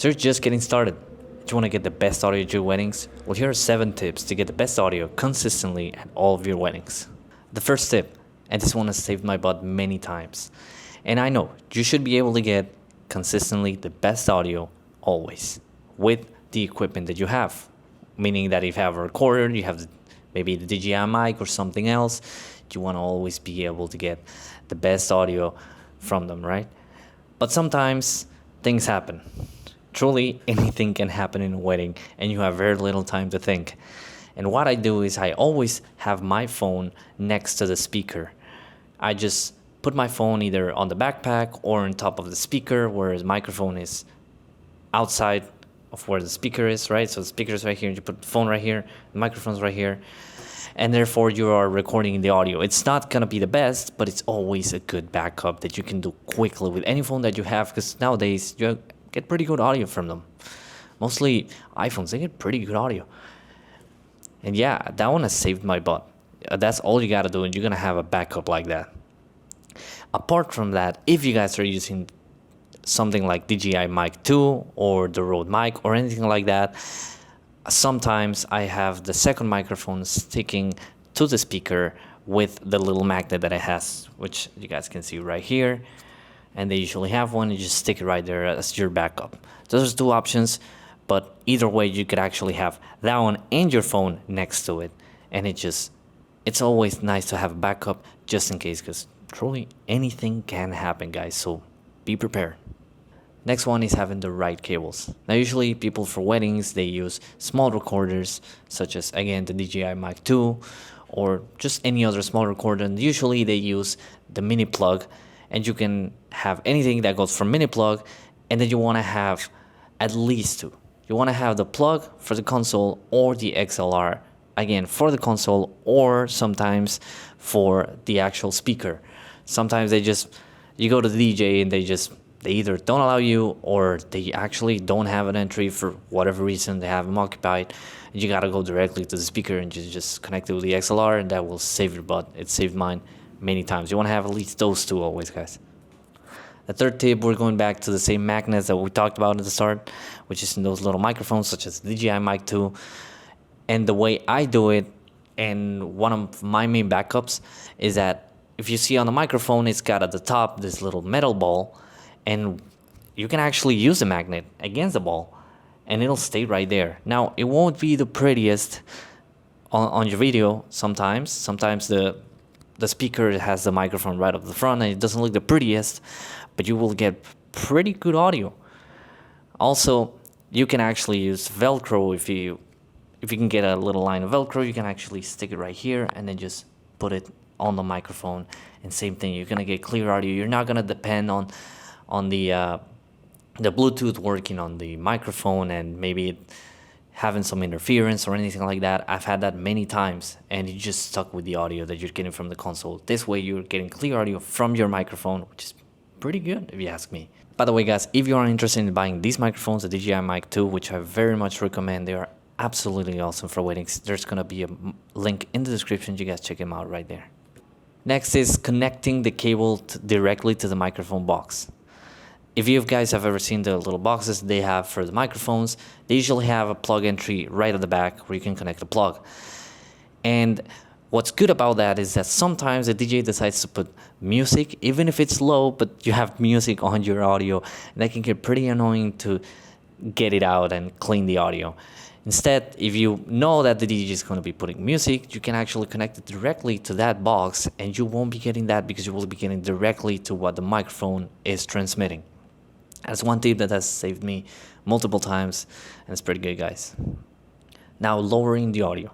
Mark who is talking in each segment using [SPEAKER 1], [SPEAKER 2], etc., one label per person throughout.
[SPEAKER 1] So you're just getting started. Do you want to get the best audio at your weddings? Well, here are 7 tips to get the best audio consistently at all of your weddings. The first tip, and this one has saved my butt many times, and I know you should be able to get consistently the best audio always with the equipment that you have. Meaning that if you have a recorder, you have maybe the DJI Mic or something else, you want to always be able to get the best audio from them, right? But sometimes things happen. Truly, anything can happen in a wedding, and you have very little time to think. And what I do is I always have my phone next to the speaker. I just put my phone either on the backpack or on top of the speaker, where the microphone is outside of where the speaker is, right? So the speaker is right here, you put the phone right here, the microphone's right here, and therefore you are recording the audio. It's not gonna be the best, but it's always a good backup that you can do quickly with any phone that you have, because nowadays you get pretty good audio from them. Mostly iPhones, they get pretty good audio. And yeah, that one has saved my butt. That's all you gotta do, and you're gonna have a backup like that. Apart from that, if you guys are using something like DJI Mic 2 or the Rode mic or anything like that, sometimes I have the second microphone sticking to the speaker with the little magnet that it has, which you guys can see right here. And they usually have one, you just stick it right there as your backup. Those are 2 options, but either way you could actually have that one and your phone next to it. And it's always nice to have a backup just in case, because truly anything can happen, guys, so be prepared. Next one is having the right cables. Now usually people for weddings, they use small recorders such as, again, the DJI Mic 2 or just any other small recorder, and usually they use the mini plug, and you can have anything that goes from mini plug, and then you want to have at least 2. You want to have the plug for the console or the XLR, again, for the console or sometimes for the actual speaker. Sometimes you go to the DJ and they either don't allow you or they actually don't have an entry for whatever reason, they have them occupied. And you gotta go directly to the speaker and just connect it with the XLR, and that will save your butt. It saved mine many times. You wanna have at least those 2 always, guys. The third tip, we're going back to the same magnets that we talked about at the start, which is in those little microphones such as the DJI Mic 2. And the way I do it, and one of my main backups, is that if you see on the microphone, it's got at the top this little metal ball, and you can actually use the magnet against the ball and it'll stay right there. Now, it won't be the prettiest on your video sometimes. Sometimes the speaker has the microphone right up the front and it doesn't look the prettiest, but you will get pretty good audio. Also, you can actually use Velcro. If you can get a little line of Velcro, you can actually stick it right here and then just put it on the microphone. And same thing, you're gonna get clear audio. You're not gonna depend on the Bluetooth working on the microphone and maybe having some interference or anything like that. I've had that many times, and you just stuck with the audio that you're getting from the console. This way you're getting clear audio from your microphone, which is pretty good if you ask me. By the way, guys, if you are interested in buying these microphones, the DJI Mic 2, which I very much recommend, they are absolutely awesome for weddings. There's gonna be a link in the description. You guys check them out right there. Next is connecting the cable directly to the microphone box. If you guys have ever seen the little boxes they have for the microphones, they usually have a plug entry right at the back where you can connect the plug. And what's good about that is that sometimes the DJ decides to put music, even if it's low, but you have music on your audio, and that can get pretty annoying to get it out and clean the audio. Instead, if you know that the DJ is going to be putting music, you can actually connect it directly to that box, and you won't be getting that because you will be getting directly to what the microphone is transmitting. That's one tip that has saved me multiple times, and it's pretty good, guys. Now, lowering the audio.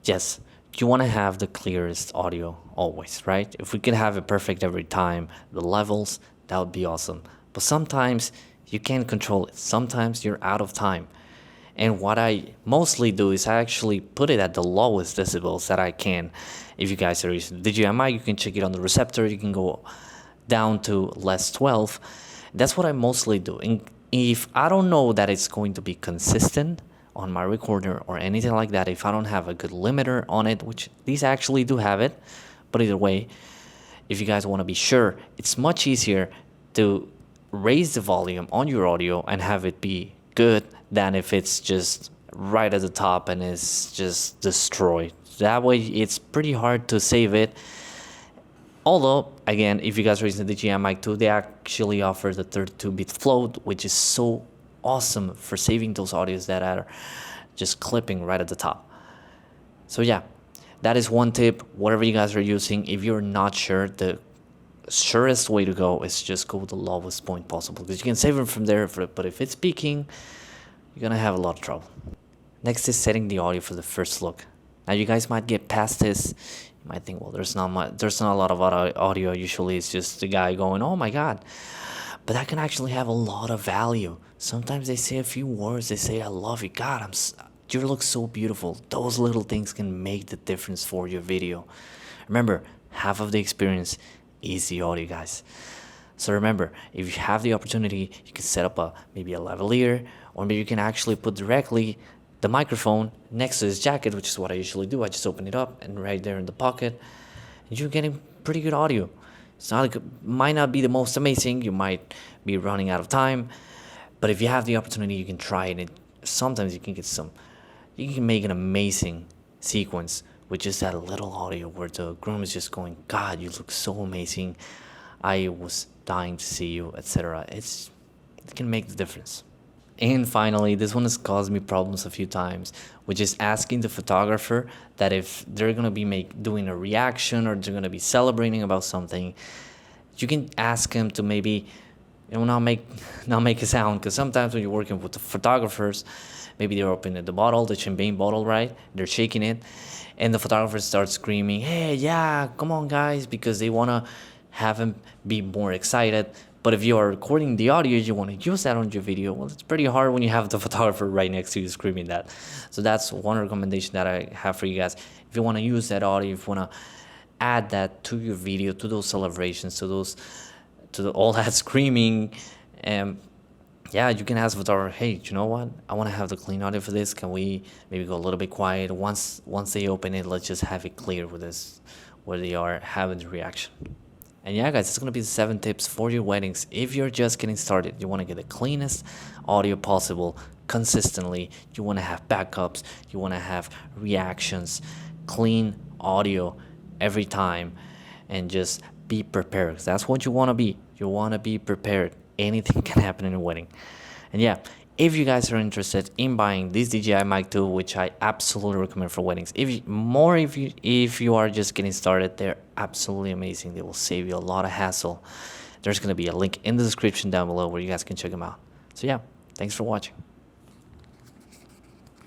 [SPEAKER 1] Yes, you want to have the clearest audio always, right? If we could have it perfect every time, the levels, that would be awesome. But sometimes you can't control it. Sometimes you're out of time. And what I mostly do is I actually put it at the lowest decibels that I can. If you guys are using the DJI Mic, you can check it on the receptor. You can go down to less 12. That's what I mostly do. And if I don't know that it's going to be consistent on my recorder or anything like that, if I don't have a good limiter on it, which these actually do have it, but either way, if you guys want to be sure, it's much easier to raise the volume on your audio and have it be good than if it's just right at the top and it's just destroyed. That way it's pretty hard to save it. Although, again, if you guys are using the DJI Mic 2, they actually offer the 32-bit float, which is so awesome for saving those audios that are just clipping right at the top. So yeah, that is one tip. Whatever you guys are using, if you're not sure, the surest way to go is just go with the lowest point possible, because you can save it from there, but if it's peaking, you're gonna have a lot of trouble. Next is setting the audio for the first look. Now you guys might get past this. You might think, well, there's not a lot of audio. Usually it's just the guy going, oh my god. But that can actually have a lot of value. Sometimes they say a few words. They say, I love you. God, you look so beautiful. Those little things can make the difference for your video. Remember, half of the experience is the audio, guys. So remember, if you have the opportunity, you can set up maybe a lavalier, or maybe you can actually put directly the microphone next to his jacket, which is what I usually do. I just open it up and right there in the pocket, and you're getting pretty good audio. It's not like, might not be the most amazing. You might be running out of time, but if you have the opportunity, you can try it. And sometimes you can make an amazing sequence with just that little audio where the groom is just going, God, you look so amazing. I was dying to see you, etc. It can make the difference. And finally, this one has caused me problems a few times, which is asking the photographer that if they're gonna be doing a reaction or they're gonna be celebrating about something, you can ask them to maybe, not make a sound, because sometimes when you're working with the photographers, maybe they're opening the bottle, the champagne bottle, right? They're shaking it, and the photographer starts screaming, "Hey, yeah, come on, guys," because they wanna have them be more excited. But if you are recording the audio, you want to use that on your video, well, it's pretty hard when you have the photographer right next to you screaming that. So that's one recommendation that I have for you guys. If you want to use that audio, if you want to add that to your video, to those celebrations, all that screaming, yeah, you can ask the photographer, hey, you know what? I want to have the clean audio for this. Can we maybe go a little bit quiet? Once they open it, let's just have it clear with this, where they are having the reaction. And yeah, guys, it's going to be the 7 tips for your weddings. If you're just getting started, you want to get the cleanest audio possible consistently. You want to have backups. You want to have reactions, clean audio every time, and just be prepared. That's what you want to be. You want to be prepared. Anything can happen in a wedding. And yeah, if you guys are interested in buying this DJI Mic 2, which I absolutely recommend for weddings, if you are just getting started, they're absolutely amazing. They will save you a lot of hassle. There's going to be a link in the description down below where you guys can check them out. So yeah, thanks for watching.